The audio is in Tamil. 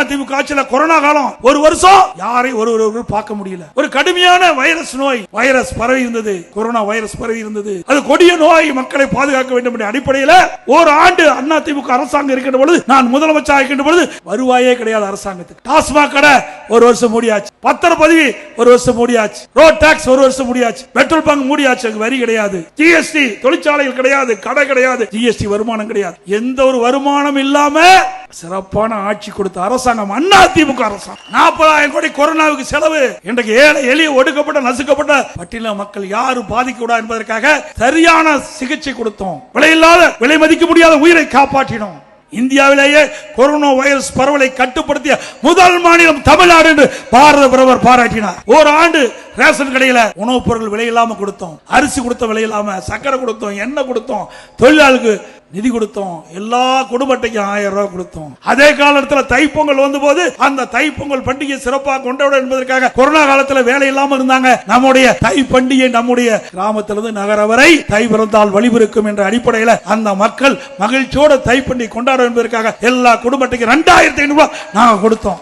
அதிமுக ஆட்சியில் கொரோனா காலம் ஒரு வருஷம் யாரையும் ஒருவர் பார்க்க முடியல. ஒரு கடுமையான வைரஸ் நோய் பரவி இருந்தது, கொரோனா வைரஸ் பரவி இருந்தது. அது கொடிய நோய், மக்களை பாதுகாக்க வேண்டும் என்ற அடிப்படையில் ஒரு ஆண்டு அதிமுக அரசாங்கம் இருக்கின்ற பொழுது, நான் முதலமைச்சர் இருக்கின்ற பொழுது வருவாயே கிடையாது அரசாங்கத்துக்கு. டாஸ்மாக் கடை ஒரு வருஷம் மூடியாச்சு, பத்திரப்பதிவு ஒரு வருஷம் மூடியாச்சு, ரோட் டாக்ஸ் ஒரு வருஷம் மூடியாச்சு, பெட்ரோல் பங்க் மூடியாச்சு, வரி கிடையாது, ஜிஎஸ்டி தொழிற்சாலைகள் கிடையாது, கடை கிடையாது, ஜிஎஸ்டி வருமானம் கிடையாது. எந்த ஒரு வருமானம் இல்லாம சிறப்பான ஆட்சி கொடுத்த அரசாங்கம் அதிமுக அரசாங்கம். 40,000 கோடி கொரோனாவுக்கு செலவு. இன்றைக்கு ஏழை எளிய ஒடுக்கப்பட்ட நசுக்கப்பட்ட பட்டியல மக்கள் யாரும் பாதிக்கூடாது என்பதற்காக சரியான சிகிச்சை கொடுத்தோம். விலையில்லாத, விலை மதிக்க முடியாத உயிரை காப்பாற்றினோம். இந்தியாவிலேயே கொரோனா வைரஸ் பரவலை கட்டுப்படுத்திய முதல் மாநிலம் தமிழ்நாடு என்று பாரத பிரதமர் பாராட்டினார். ஒரு ஆண்டு ரேஷன் கடையில உணவுப் பொருட்கள் விலை இல்லாம கொடுத்தோம், அரிசி கொடுத்த விலை இல்லாம, சக்கரை கொடுத்தோம், எண்ணெய் கொடுத்தோம், தொழிலாளர்களுக்கு நிதி கொடுத்தோம், எல்லா குடும்ப அட்டைக்கும் 1000 ரூபாய் கொடுத்தோம். அதே காலத்தில் தைப்பொங்கல் வந்த போது அந்த தைப்பொங்கல் பண்டிகை சிறப்பாக கொண்டாட என்பதற்காக கொரோனா காலத்தில் வேலை இல்லாம இருந்தாங்க. நம்முடைய தை பண்டிகை நம்முடைய கிராமத்திலிருந்து நகர வரை தை பிறந்தால் வழிபிறக்கும் என்ற அடிப்படையில் அந்த மக்கள் மகிழ்ச்சியோட தை பண்டிகை கொண்டாட என்பதற்காக எல்லா குடும்ப அட்டைக்கும் 2500 ரூபாய் நாங்கள் கொடுத்தோம்.